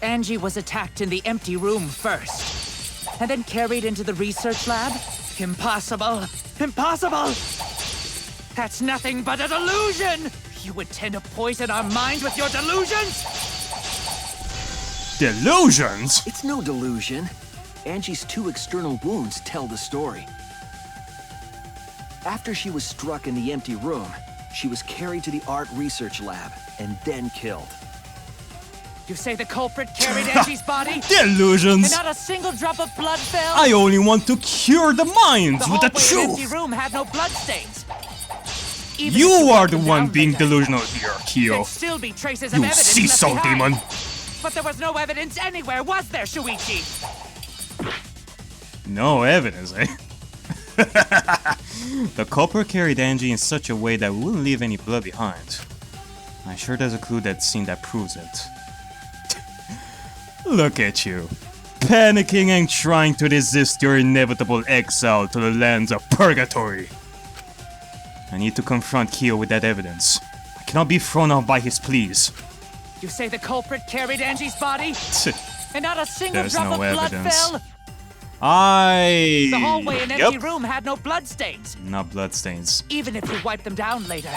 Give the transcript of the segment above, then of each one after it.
Angie was attacked in the empty room first, and then carried into the research lab? Impossible! Impossible! That's nothing but a delusion! You intend to poison our minds with your delusions? Delusions? It's no delusion. Angie's 2 external wounds tell the story. After she was struck in the empty room, she was carried to the art research lab and then killed. You say the culprit carried Angie's body? Delusions! And not a single drop of blood fell? I only want to cure the minds with the hallway and empty truth! room had no bloodstains. Even You if are the wiped them one down being later, delusional here, Kyo. there'd still be traces of You evidence see left so, behind. demon! But there was no evidence anywhere, was there, Shuichi? No evidence, eh? The culprit carried Angie in such a way that we wouldn't leave any blood behind. I'm sure there's a clue that's seen that proves it. Look at you, panicking and trying to resist your inevitable exile to the lands of purgatory. I need to confront Kyo with that evidence. I cannot be thrown off by his pleas. You say the culprit carried Angie's body? And not a single There's drop no of blood evidence. fell? The The hallway and empty room had no bloodstains. Not bloodstains. Even if you wiped them down later.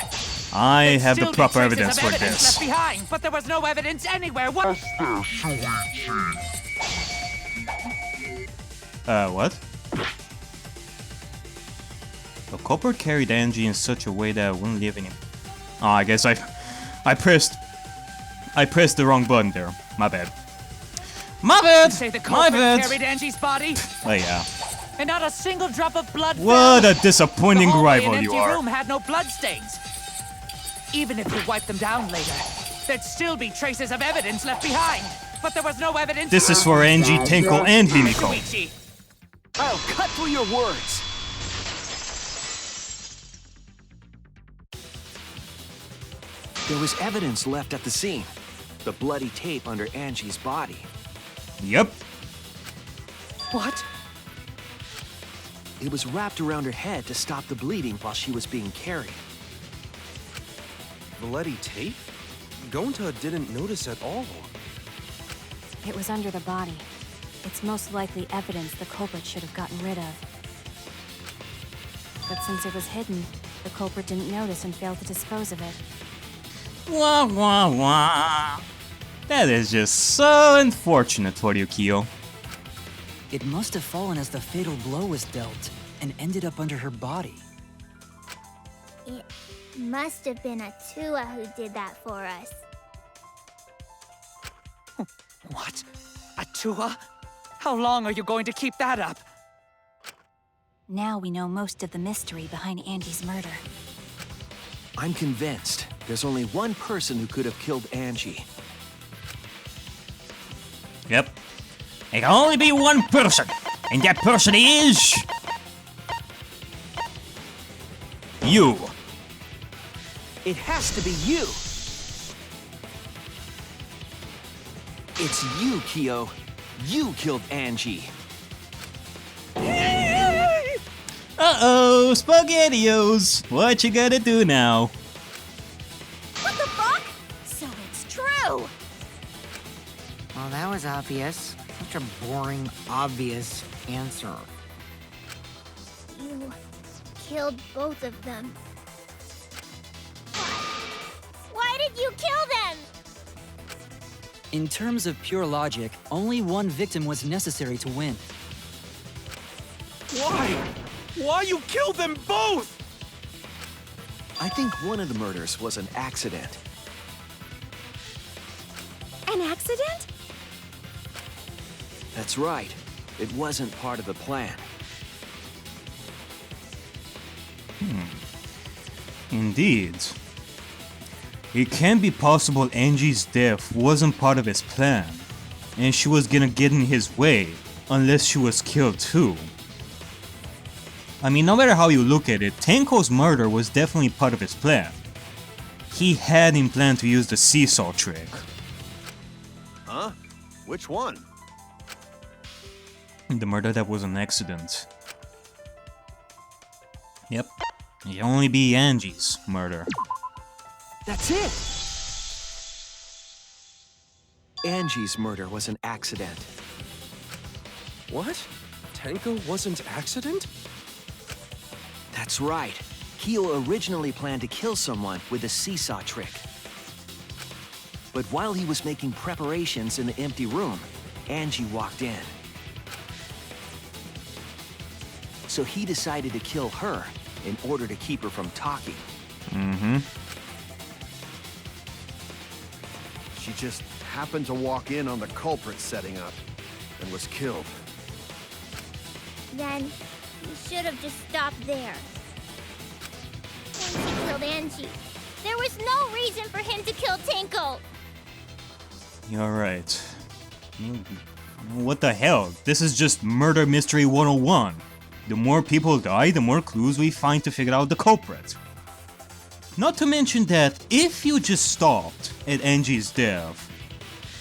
I there'd have the still be proper traces evidence of for evidence this. left behind, but there was no evidence anywhere. What? What? The culprit carried Angie in such a way that I wouldn't leave any. Oh, I guess I pressed the wrong button there. My bad. My bad. You say the My culprit bad. carried Angie's body? Oh yeah. And not a single drop of blood What fell? a disappointing The hallway rival and you empty are. room had no bloodstains. Even if you wiped them down later, there'd still be traces of evidence left behind. But there was no evidence. This is for Angie, Tenko, and Himiko. Shuichi. I'll cut through your words. There was evidence left at the scene. The bloody tape under Angie's body. Yep. What? It was wrapped around her head to stop the bleeding while she was being carried. Bloody tape? Gonta didn't notice at all. It was under the body. It's most likely evidence the culprit should have gotten rid of. But since it was hidden, the culprit didn't notice and failed to dispose of it. Wah wah wah. That is just so unfortunate for you, Kyo. It must have fallen as the fatal blow was dealt, and ended up under her body. It must have been Atua who did that for us. What? Atua? How long are you going to keep that up? Now we know most of the mystery behind Angie's murder. I'm convinced there's only one person who could have killed Angie. Yep. There can only be one person, and that person is... you. It has to be you. It's you, Kyo. You killed Angie. Uh-oh, SpaghettiOs. What you gonna do now? What the fuck? So it's true. Well, that was obvious. Such a boring, obvious answer. You killed both of them. Why did you kill them? In terms of pure logic, only one victim was necessary to win. Why? Why you killed them both? I think one of the murders was an accident. An accident? That's right. It wasn't part of the plan. Indeed. It can't be possible Angie's death wasn't part of his plan, and she was gonna get in his way unless she was killed too. I mean, no matter how you look at it, Tenko's murder was definitely part of his plan. He had in plan to use the seesaw trick. Huh? Which one? The murder that was an accident. Yep. It can only be Angie's murder. That's it! Angie's murder was an accident. What? Tenko wasn't accident? That's right. Kyo originally planned to kill someone with a seesaw trick. But while he was making preparations in the empty room, Angie walked in. So he decided to kill her in order to keep her from talking. She just happened to walk in on the culprit setting up and was killed. Then he should have just stopped there. Once he killed Angie, there was no reason for him to kill Tenko. You're right. What the hell? This is just Murder Mystery 101. The more people die, the more clues we find to figure out the culprit. Not to mention that if you just stopped at Angie's death,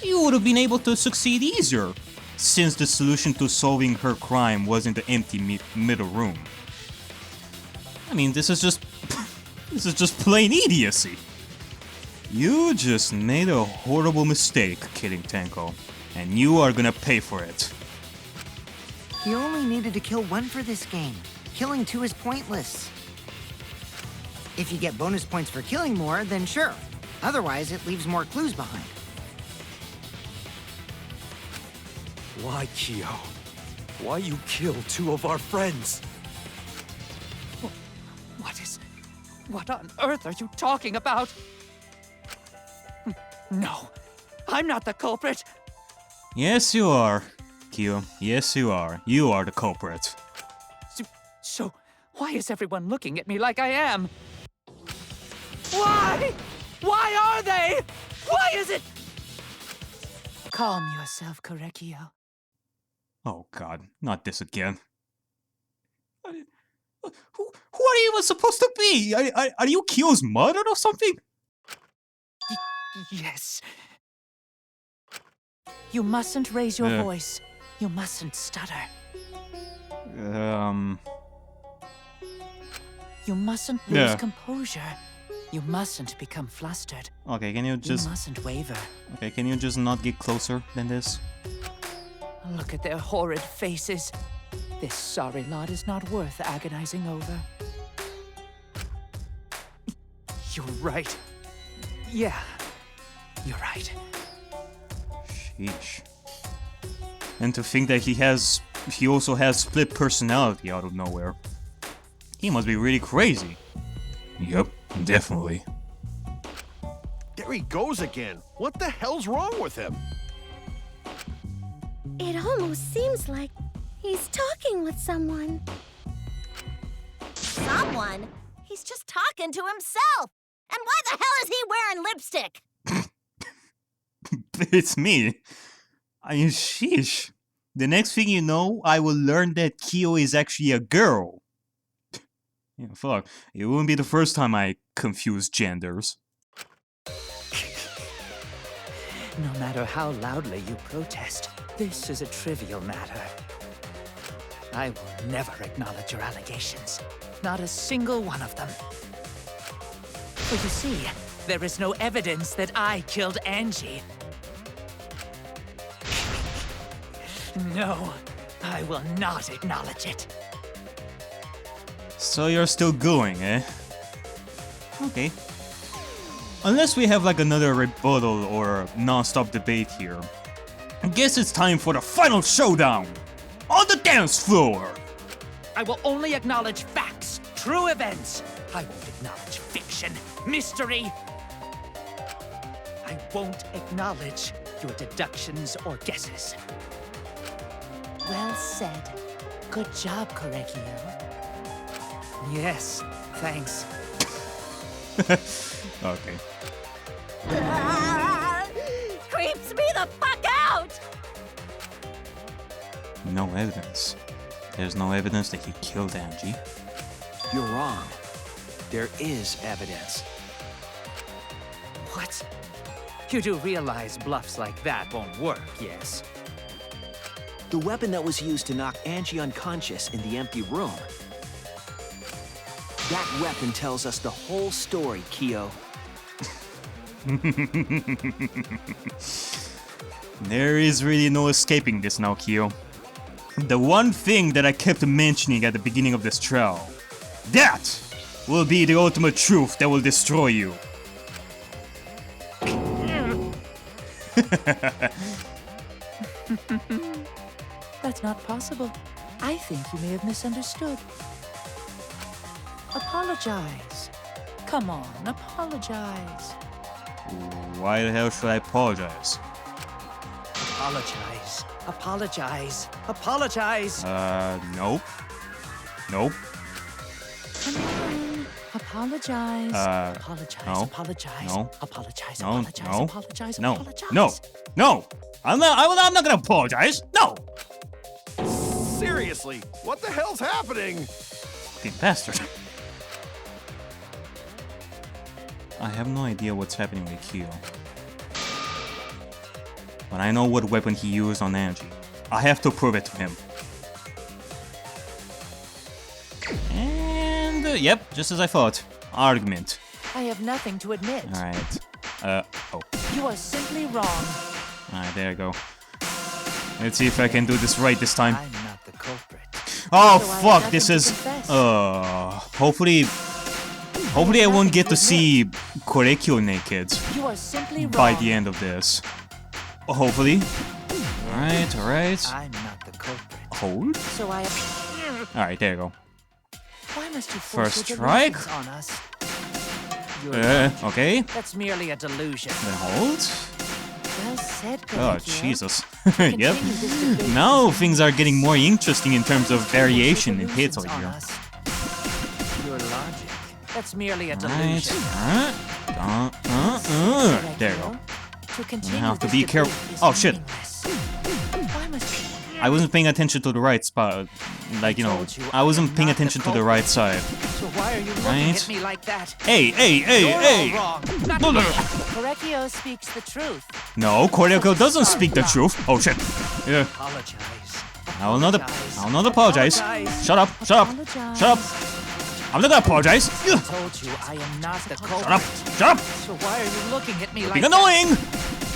you would have been able to succeed easier, since the solution to solving her crime was in the empty middle room. I mean, this is just plain idiocy. You just made a horrible mistake killing Tenko, and you are gonna pay for it. You only needed to kill one for this game. Killing two is pointless. If you get bonus points for killing more, then sure. Otherwise, it leaves more clues behind. Why, Kyo? Why you kill two of our friends? What on earth are you talking about? No, I'm not the culprit. Yes, you are, Kyo. Yes, you are. You are the culprit. So, why is everyone looking at me like I am? Why? Why are they? Why is it? Calm yourself, Kokichi. Oh god, not this again. Who are you even supposed to be? Are you Kyo's mother or something? Yes. You mustn't raise your voice. You mustn't stutter. You mustn't lose composure. You mustn't become flustered. Okay, can you just... You mustn't waver. Okay, can you just not get closer than this? Look at their horrid faces. This sorry lot is not worth agonizing over. You're right. Yeah, you're right. Sheesh. And to think that he also has split personality out of nowhere. He must be really crazy. Yep, definitely. There he goes again. What the hell's wrong with him? It almost seems like he's talking with someone. Someone? He's just talking to himself. And why the hell is he wearing lipstick? It's me. I mean, sheesh. The next thing you know, I will learn that Kyo is actually a girl. Yeah, fuck. It wouldn't be the first time I confuse genders. No matter how loudly you protest, this is a trivial matter. I will never acknowledge your allegations. Not a single one of them. For you see, there is no evidence that I killed Angie. No, I will not acknowledge it. So you're still going, eh? Okay. Unless we have like another rebuttal or non-stop debate here. I guess it's time for the final showdown! On the dance floor! I will only acknowledge facts, true events. I won't acknowledge fiction, mystery. I won't acknowledge your deductions or guesses. Well said. Good job, Kokichi. Yes, thanks. Okay. Creeps me the fuck out! No evidence. There's no evidence that he killed Angie. You're wrong. There is evidence. What? You do realize bluffs like that won't work, yes? The weapon that was used to knock Angie unconscious in the empty room. That weapon tells us the whole story, Kyo. There is really no escaping this now, Kyo. The one thing that I kept mentioning at the beginning of this trial, that will be the ultimate truth that will destroy you. That's not possible. I think you may have misunderstood. Apologize. Come on, apologize. Why the hell should I apologize? Apologize. Apologize. Apologize. Nope. Nope. Come on. Apologize. Apologize. No. Apologize. No. Apologize. No. Apologize. No. Apologize. No. Apologize. No. No. I'm not gonna apologize. No. Seriously, what the hell's happening? Fucking bastard. I have no idea what's happening with Kyo. But I know what weapon he used on Angie. I have to prove it to him. And yep, just as I thought. Argument. I have nothing to admit. Alright. Oh. You are simply wrong. Alright, there you go. Let's see if I can do this right this time. I'm not the culprit. Oh So I have fuck, nothing this to is confess. hopefully I won't get to see Korekyo naked You are simply wrong. by the end of this. Hopefully. Alright, alright. I'm not the culprit. Hold. So I have... Alright, there you go. Why must you force First your strike. delusions on us? You're Okay. That's merely a delusion. Then hold. Well said, Oh, Kokichi. Jesus. Continue Yep. this debate. Now things are getting more interesting in terms of variation in hits over Delusions here. on us. Your logic. That's merely a Alright. delusion. There you go. To continue have to this be debate careful. is Oh, shit. meaningless. Why must you... I wasn't paying attention to the right spot. Like, you know, I wasn't paying attention to the right side. So why are you looking Right. at me like that? Hey, You're hey! all wrong. Not me. Korekyo speaks the truth. No, Korekyo doesn't speak the truth. Oh shit. Yeah. Apologize. I will not apologize. Shut up. Apologize. Shut up. I'm not gonna apologize. I told you I am not the culprit. Shut up. Shut up. So why are you looking at me like Being that? annoying.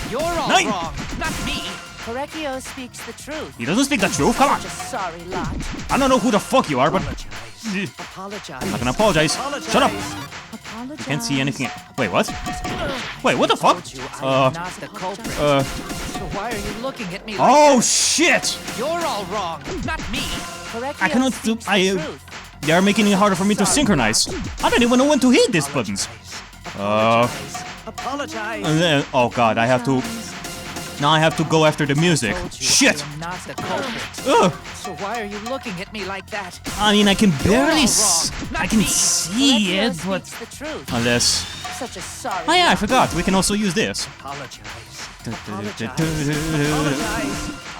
You're all Nine. wrong. Not me. Korekyo speaks the truth. He doesn't speak the truth. Come on. Such a sorry lot. I don't know who the fuck you are, but Apologize. I'm not gonna apologize. Shut up. Apologize. You can't see anything. Wait, what? Wait, what the fuck? I told you I am not the culprit. So why are you looking at me like Oh that? shit! You're all wrong. Not me. Korekyo I cannot do. speaks the truth. They are making it harder for me to synchronize. I don't even know when to hit these buttons. Apologize. And then, oh god, I have to. Now I have to go after the music. Told you Shit! I am not the culprit. Ugh. So why are you looking at me like that? I mean, I can You're all barely. wrong. Not I can me. see Korekyo it, but speaks the truth. unless. Such a sorry. Oh yeah, I lot. forgot. We can also use this. Apologize. All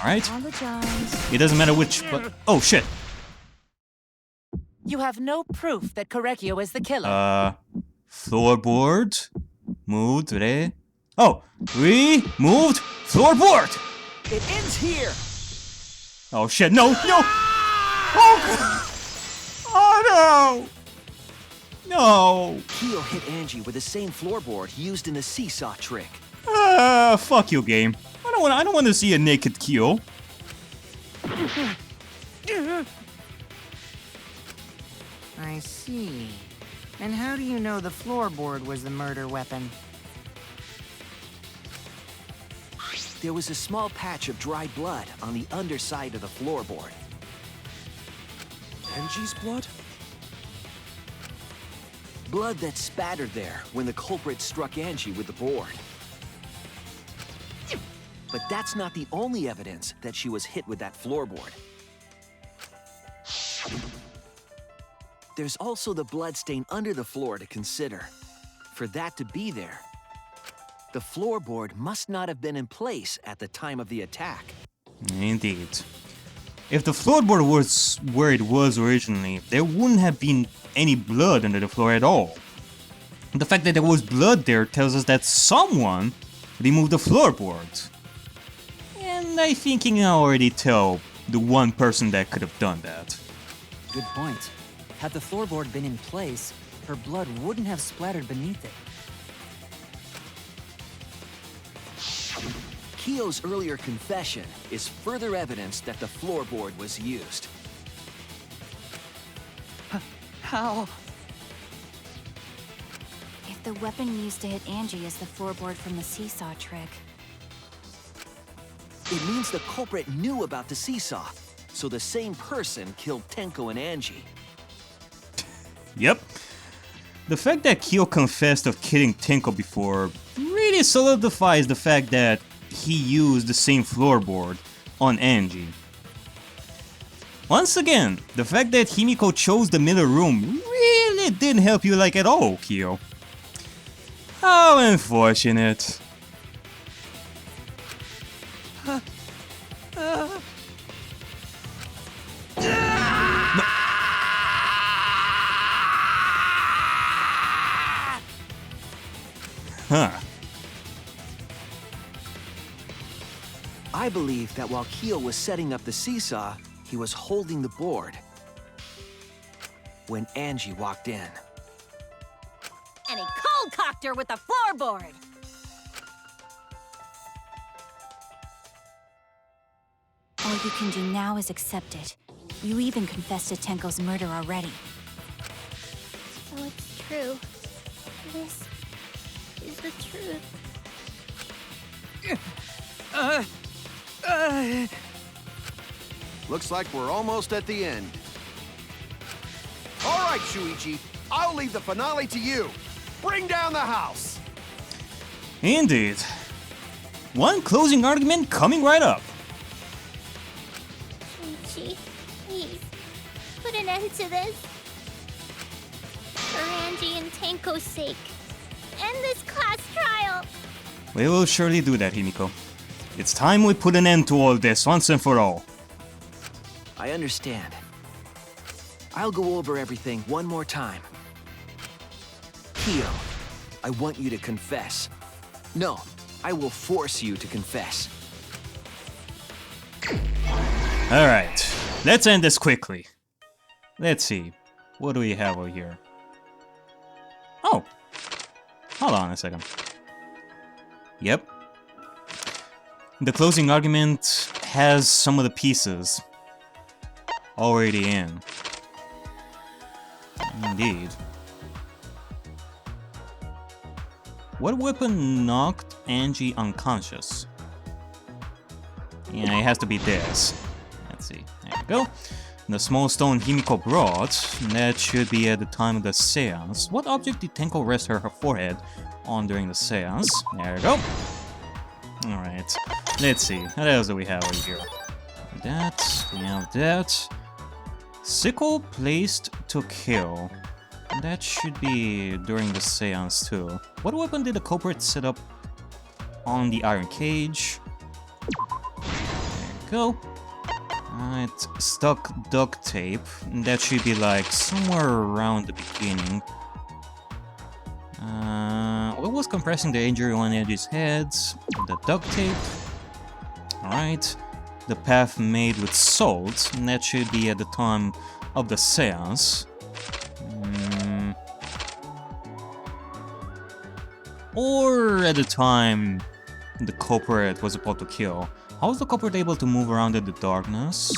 right. Apologize. It doesn't matter which. But oh shit. You have no proof that Korekyo is the killer. Floorboard. Moved. Re. Oh, we moved floorboard. It ends here. Oh shit! No! No! Oh! Oh no! No! Kyo hit Angie with the same floorboard used in the seesaw trick. Fuck you, game. I don't want to see a naked Kyo. I see. And how do you know the floorboard was the murder weapon? There was a small patch of dried blood on the underside of the floorboard. Angie's blood? Blood that spattered there when the culprit struck Angie with the board. But that's not the only evidence that she was hit with that floorboard. There's also the blood stain under the floor to consider. For that to be there, the floorboard must not have been in place at the time of the attack. Indeed. If the floorboard was where it was originally, there wouldn't have been any blood under the floor at all. The fact that there was blood there tells us that someone removed the floorboard. And I think you can already tell the one person that could have done that. Good point. Had the floorboard been in place, her blood wouldn't have splattered beneath it. Kyo's earlier confession is further evidence that the floorboard was used. How? If the weapon used to hit Angie is the floorboard from the seesaw trick, It means the culprit knew about the seesaw, so the same person killed Tenko and Angie. Yep. The fact that Kyo confessed of killing Tenko before really solidifies the fact that he used the same floorboard on Angie. Once again, the fact that Himiko chose the middle room really didn't help you like at all, Kyo. How unfortunate. Huh. I believe that while Kyo was setting up the seesaw, he was holding the board when Angie walked in. And he cold-cocked her with the floorboard. all you can do now is accept it. You even confessed to Tenko's murder already. So it's true. This is the truth. Looks like we're almost at the end. All right, Shuichi. I'll leave the finale to you. Bring down the house. Indeed. One closing argument coming right up. Shuichi, please, put an end to this. For Angie and Tenko's sake. End this class trial. We will surely do that, Himiko. It's time we put an end to all this once and for all. I understand. I'll go over everything one more time. Kyo, I want you to confess. No, I will force you to confess. Alright, let's end this quickly. Let's see. What do we have over here? Oh! Hold on a second. Yep. The closing argument has some of the pieces already in. Indeed. What weapon knocked Angie unconscious? Yeah, it has to be this. Let's see. There you go. The small stone Himiko brought, that should be at the time of the seance. What object did Tenko rest her forehead on during the seance? There we go. Alright. Let's see. What else do we have over here? That. We have that. Sickle placed to kill. That should be during the seance too. What weapon did the culprit set up on the iron cage? There you go. Alright, stuck duct tape. That should be like somewhere around the beginning. What was compressing the injury on Edge's head? The duct tape. Alright. The path made with salt. And that should be at the time of the seance. Or at the time the culprit was about to kill. How was the culprit able to move around in the darkness?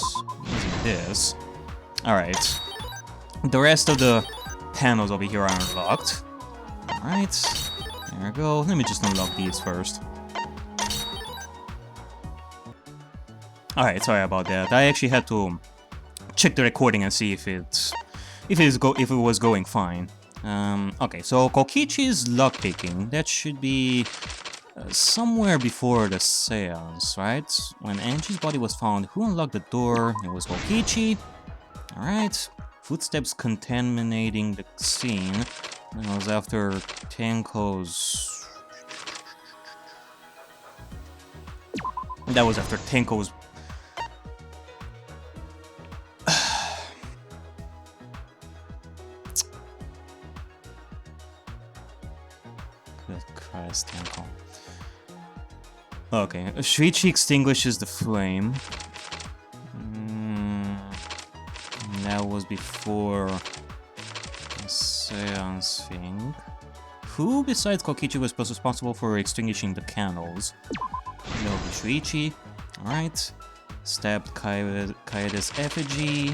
Using this. Alright. The rest of the panels over here are unlocked. Alright. There we go. Let me just unlock these first. Alright, sorry about that. I actually had to check the recording and see if it was going fine. Okay, so Kokichi's lockpicking, that should be somewhere before the seance, right? When Angie's body was found, who unlocked the door? It was Kokichi. Alright. Footsteps contaminating the scene. That was after Tenko's... That was after Tenko's... Good Christ, Tenko. Okay, Shuichi extinguishes the flame. That was before the seance thing. Who besides Kokichi was responsible for extinguishing the candles? Noby Shuichi. Alright. Stabbed Kaede's effigy.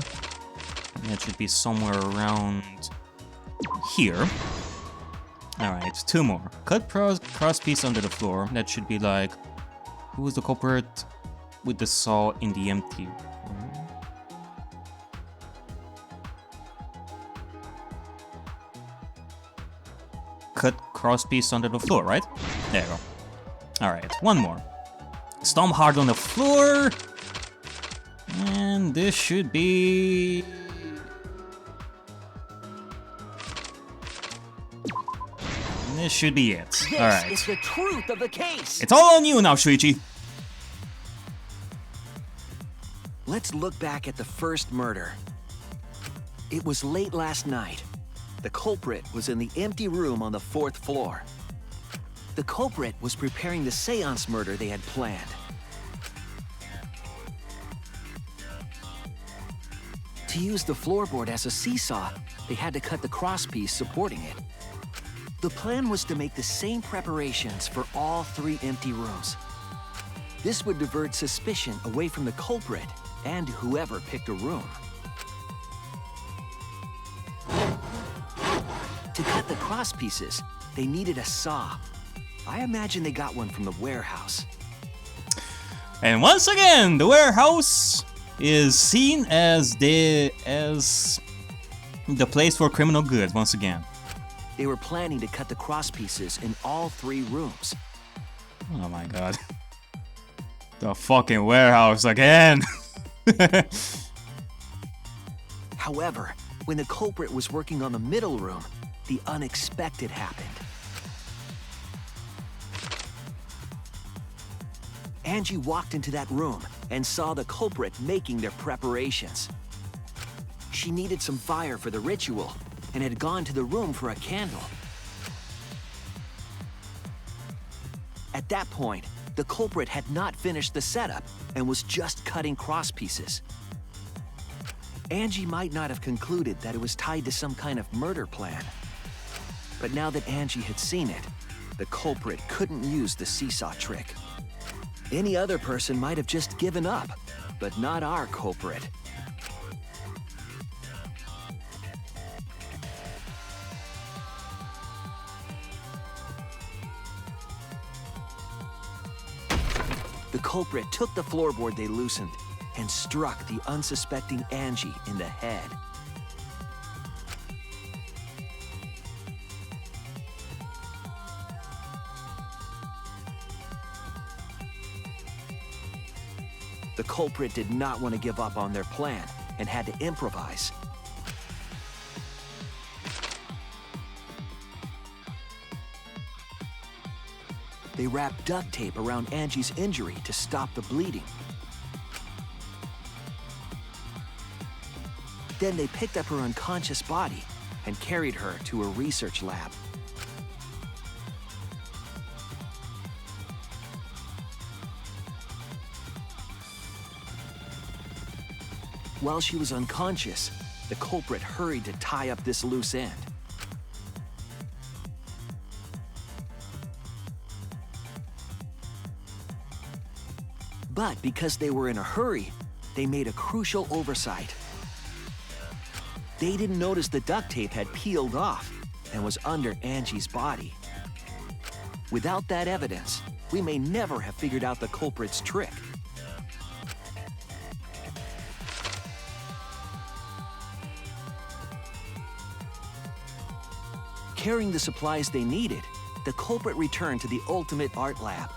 That should be somewhere around here. Alright, 2 more. Cut crosspiece under the floor. That should be like... Who was the culprit with the saw in the empty room? Cut crosspiece under the floor, right? There you go. Alright, 1 more. Stomp hard on the floor. And this should be... This should be it. This Alright. is the truth of the case. It's all on you now, Shuichi. Let's look back at the first murder. It was late last night. The culprit was in the empty room on the 4th floor. The culprit was preparing the seance murder they had planned. To use the floorboard as a seesaw, they had to cut the crosspiece supporting it. The plan was to make the same preparations for all 3 empty rooms. This would divert suspicion away from the culprit and whoever picked a room. To cut the crosspieces, they needed a saw. I imagine they got one from the warehouse. And once again, the warehouse is seen as the place for criminal goods once again. They were planning to cut the crosspieces in all 3 rooms. Oh my god. The fucking warehouse again. However, when the culprit was working on the middle room, the unexpected happened. Angie walked into that room and saw the culprit making their preparations. She needed some fire for the ritual and had gone to the room for a candle. At that point, the culprit had not finished the setup and was just cutting crosspieces. Angie might not have concluded that it was tied to some kind of murder plan. But now that Angie had seen it, the culprit couldn't use the seesaw trick. Any other person might have just given up, but not our culprit. The culprit took the floorboard they loosened and struck the unsuspecting Angie in the head. The culprit did not want to give up on their plan and had to improvise. They wrapped duct tape around Angie's injury to stop the bleeding. Then they picked up her unconscious body and carried her to a research lab. While she was unconscious, the culprit hurried to tie up this loose end. But because they were in a hurry, they made a crucial oversight. They didn't notice the duct tape had peeled off and was under Angie's body. Without that evidence, we may never have figured out the culprit's trick. Carrying the supplies they needed, the culprit returned to the ultimate art lab.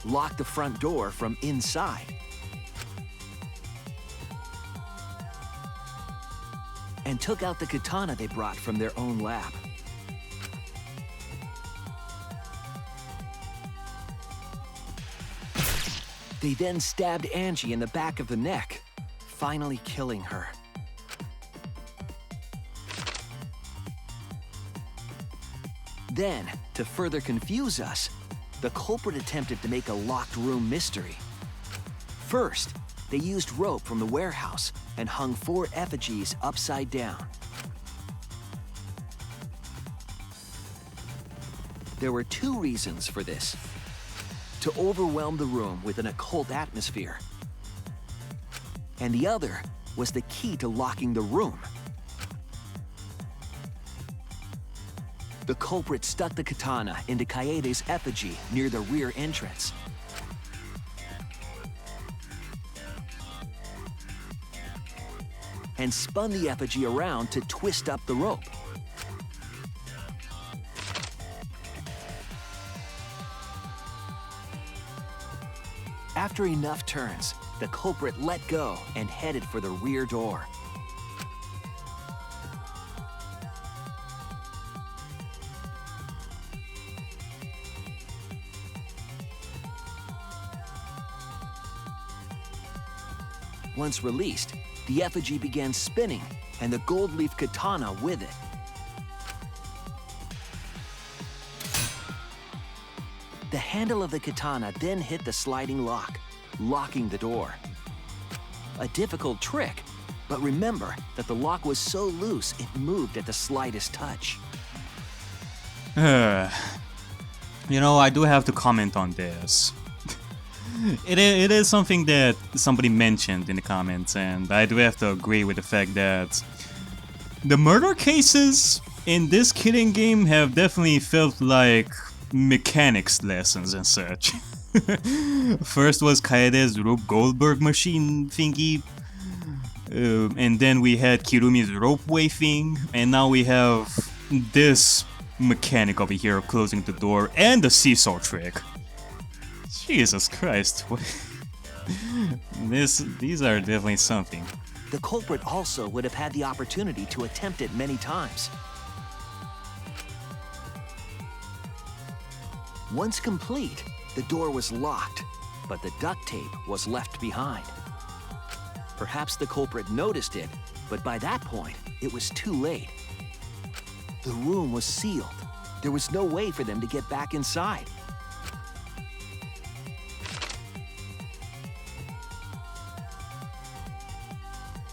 Locked the front door from inside. And took out the katana they brought from their own lab. They then stabbed Angie in the back of the neck, finally killing her. Then, to further confuse us, the culprit attempted to make a locked room mystery. First, they used rope from the warehouse and hung 4 effigies upside down. There were two reasons for this. To overwhelm the room with an occult atmosphere. And the other was the key to locking the room. The culprit stuck the katana into Kaede's effigy near the rear entrance. And spun the effigy around to twist up the rope. After enough turns, the culprit let go and headed for the rear door. Once released, the effigy began spinning, and the gold leaf katana with it. The handle of the katana then hit the sliding lock, locking the door. A difficult trick, but remember that the lock was so loose it moved at the slightest touch. You know, I do have to comment on this. It is something that somebody mentioned in the comments, and I do have to agree with the fact that the murder cases in this killing game have definitely felt like mechanics lessons and such. First was Kaede's Rube Goldberg machine thingy, and then we had Kirumi's ropeway thing, and now we have this mechanic over here closing the door and the seesaw trick. Jesus Christ. These are definitely something. The culprit also would have had the opportunity to attempt it many times. Once complete, the door was locked, but the duct tape was left behind. Perhaps the culprit noticed it, but by that point, it was too late. The room was sealed. There was no way for them to get back inside.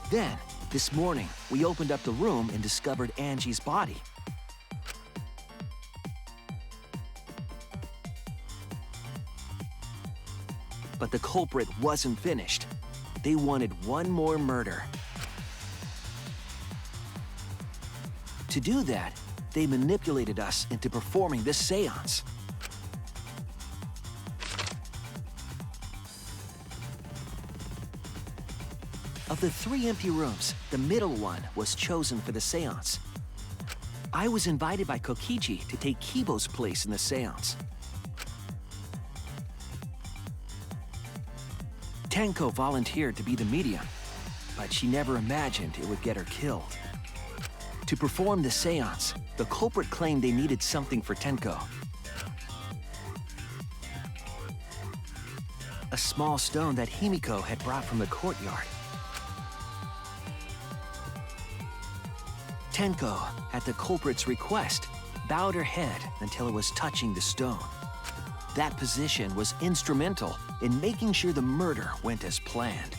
Then, this morning, we opened up the room and discovered Angie's body. But the culprit wasn't finished. They wanted one more murder. To do that, they manipulated us into performing this seance. Of the 3 empty rooms, the middle one was chosen for the seance. I was invited by Kokichi to take Kibo's place in the seance. Tenko volunteered to be the medium, but she never imagined it would get her killed. To perform the seance, the culprit claimed they needed something for Tenko. A small stone that Himiko had brought from the courtyard. Tenko, at the culprit's request, bowed her head until it was touching the stone. That position was instrumental in making sure the murder went as planned.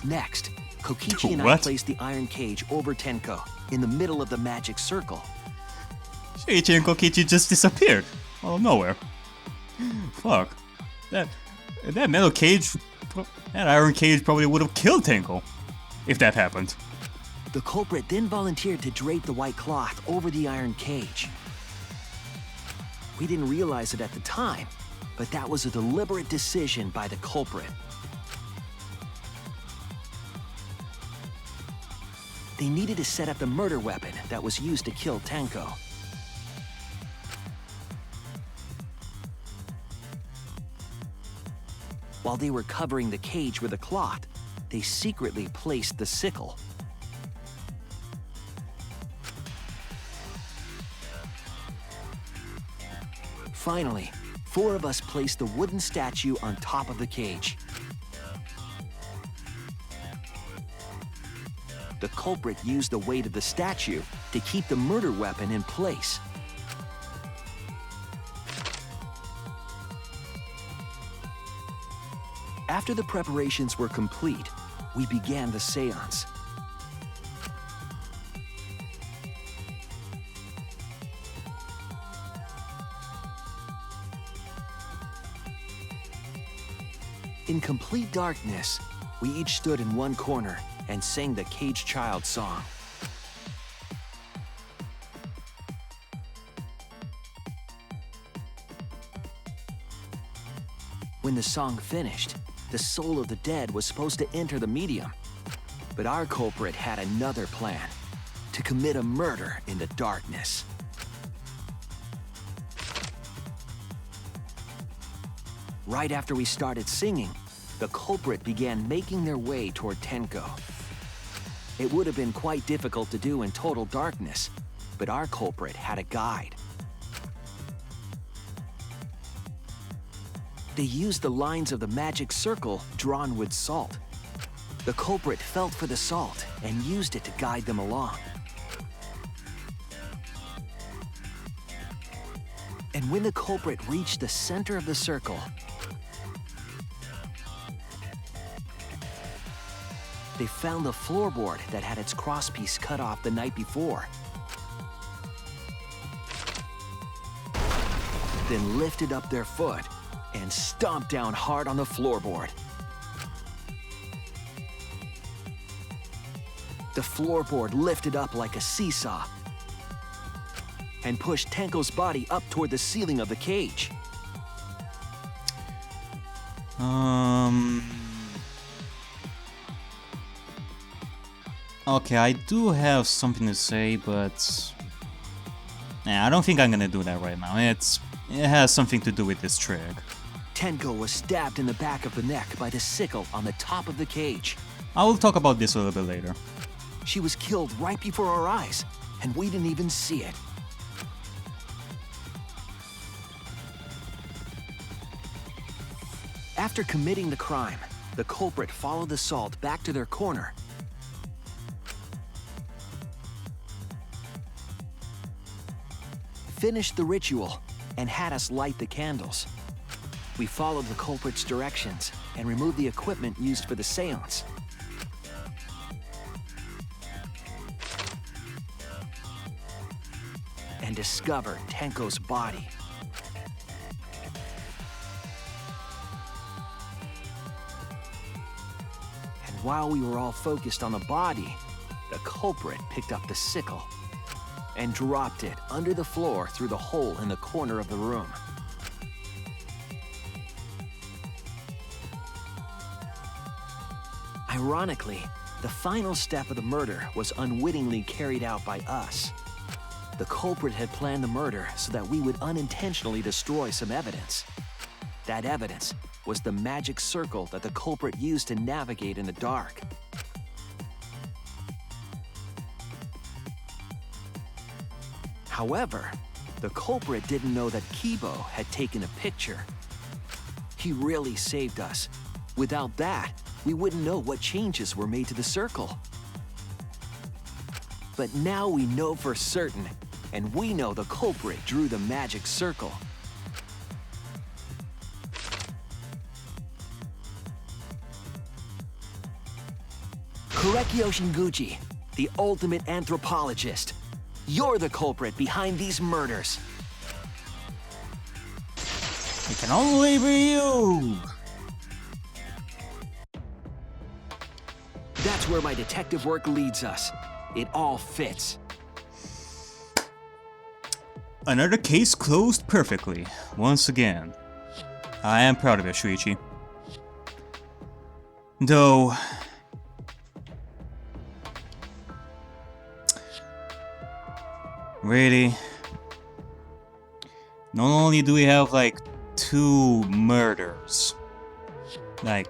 Next, Kokichi and I placed the iron cage over Tenko in the middle of the magic circle. Shuichi and Kokichi just disappeared out of nowhere. Fuck. That metal cage, that iron cage probably would have killed Tenko if that happened. The culprit then volunteered to drape the white cloth over the iron cage. We didn't realize it at the time, but that was a deliberate decision by the culprit. They needed to set up the murder weapon that was used to kill Tenko. While they were covering the cage with a cloth, they secretly placed the sickle. Finally, 4 of us placed the wooden statue on top of the cage. The culprit used the weight of the statue to keep the murder weapon in place. After the preparations were complete, we began the seance. In complete darkness, we each stood in one corner and sang the Caged Child song. When the song finished, the soul of the dead was supposed to enter the medium. But our culprit had another plan, to commit a murder in the darkness. Right after we started singing, the culprit began making their way toward Tenko. It would have been quite difficult to do in total darkness, but our culprit had a guide. They used the lines of the magic circle drawn with salt. The culprit felt for the salt and used it to guide them along. And when the culprit reached the center of the circle, they found the floorboard that had its crosspiece cut off the night before. Then lifted up their foot and stomped down hard on the floorboard. The floorboard lifted up like a seesaw and pushed Tenko's body up toward the ceiling of the cage. Okay, I do have something to say, but I don't think I'm gonna do that right now. It has something to do with this trick. Tenko was stabbed in the back of the neck by the sickle on the top of the cage. I will talk about this a little bit later. She was killed right before our eyes, and we didn't even see it. After committing the crime, the culprit followed the salt back to their corner. Finished the ritual and had us light the candles. We followed the culprit's directions and removed the equipment used for the seance. And discovered Tenko's body. And while we were all focused on the body, the culprit picked up the sickle and dropped it under the floor through the hole in the corner of the room. Ironically, the final step of the murder was unwittingly carried out by us. The culprit had planned the murder so that we would unintentionally destroy some evidence. That evidence was the magic circle that the culprit used to navigate in the dark. However, the culprit didn't know that Kibo had taken a picture. He really saved us. Without that, we wouldn't know what changes were made to the circle. But now we know for certain, and we know the culprit drew the magic circle. Korekyo Shinguchi, the ultimate anthropologist. You're the culprit behind these murders. It can only be you! That's where my detective work leads us. It all fits. Another case closed perfectly, once again. I am proud of you, Shuichi. Though... really? Not only do we have like 2 murders, like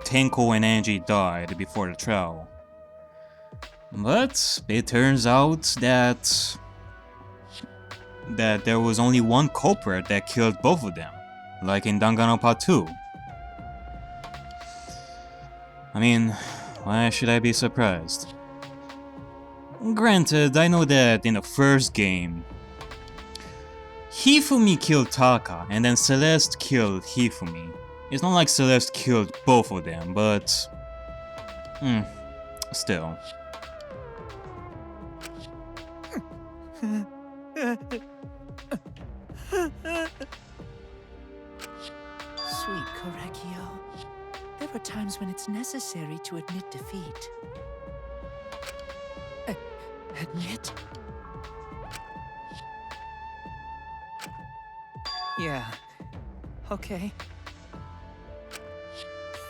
Tenko and Angie died before the trial, but it turns out that there was only one culprit that killed both of them, like in Danganronpa 2. I mean, why should I be surprised? Granted, I know that in the first game, Hifumi killed Taka, and then Celeste killed Hifumi. It's not like Celeste killed both of them, but... still. Sweet Korekyo. There are times when it's necessary to admit defeat. Admit? Yeah. Okay.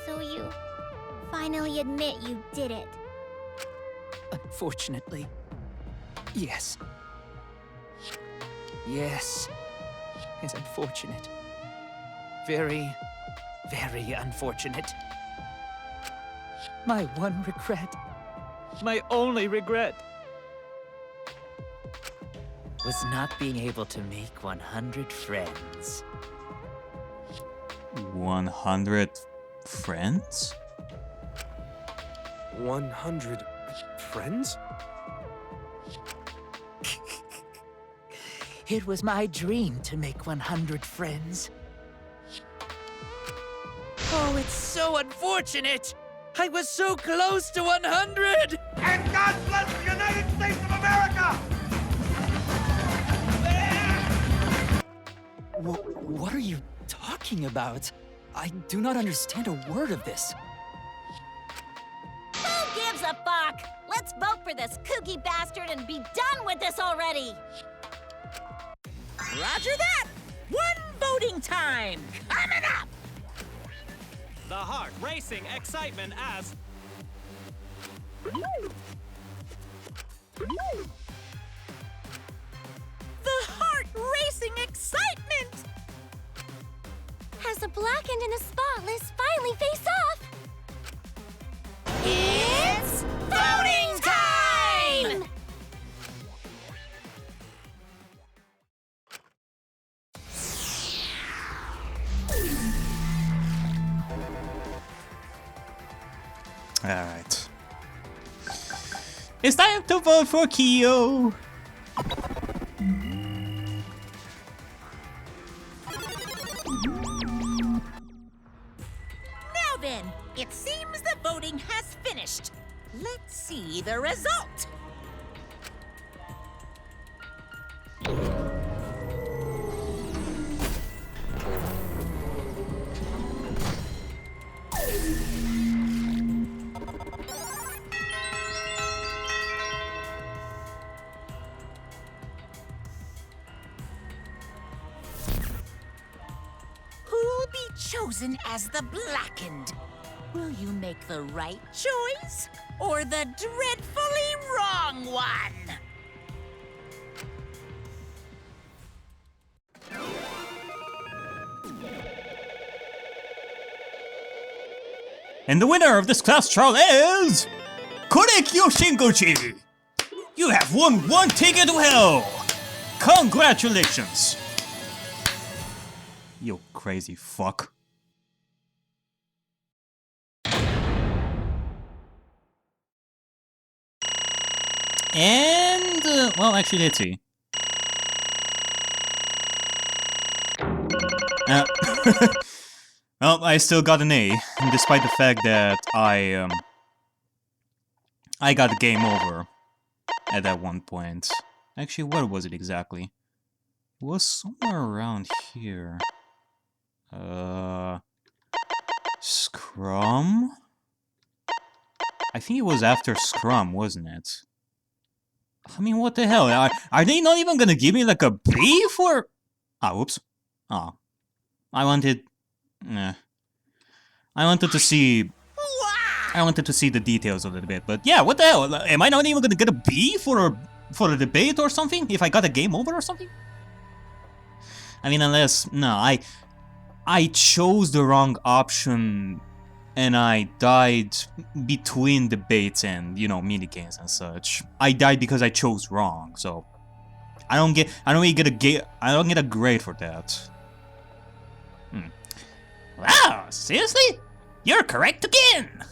So you finally admit you did it. Unfortunately, yes. Yes. It's unfortunate. Very, very unfortunate. My one regret, my only regret, was not being able to make 100 friends. 100 friends? 100 friends? It was my dream to make 100 friends. Oh, it's so unfortunate! I was so close to 100! And God bless the United States of America! What are you talking about? I do not understand a word of this. Who gives a fuck? Let's vote for this kooky bastard and be done with this already! Roger that! One voting time! Coming up! The heart racing excitement as... The heart racing excitement! As the blackened and the spotless finally face off, It's voting time! Alright. It's time to vote for Kyo! Now then, it seems the voting has finished. Let's see the result. Who'll be chosen as the blackened? Will you make the right choice or the dreadfully wrong one? And the winner of this class trial is... Kokichi Shinguchi! You have won one ticket to hell! Congratulations! You crazy fuck. And... well, actually, let's see. Well, I still got an A, despite the fact that I got the game over at that one point. Actually, what was it exactly? It was somewhere around here. Scrum? I think it was after Scrum, wasn't it? I mean, what the hell? Are they not even gonna give me like a B for... Ah, whoops. Ah. I wanted to see... I wanted to see the details a little bit, but yeah, what the hell? Am I not even gonna get a B for a debate or something? If I got a game over or something? I mean, unless... No, I chose the wrong option and I died between debates and, you know, minigames and such. I died because I chose wrong, so... I don't get a grade for that. Wow, seriously? You're correct again!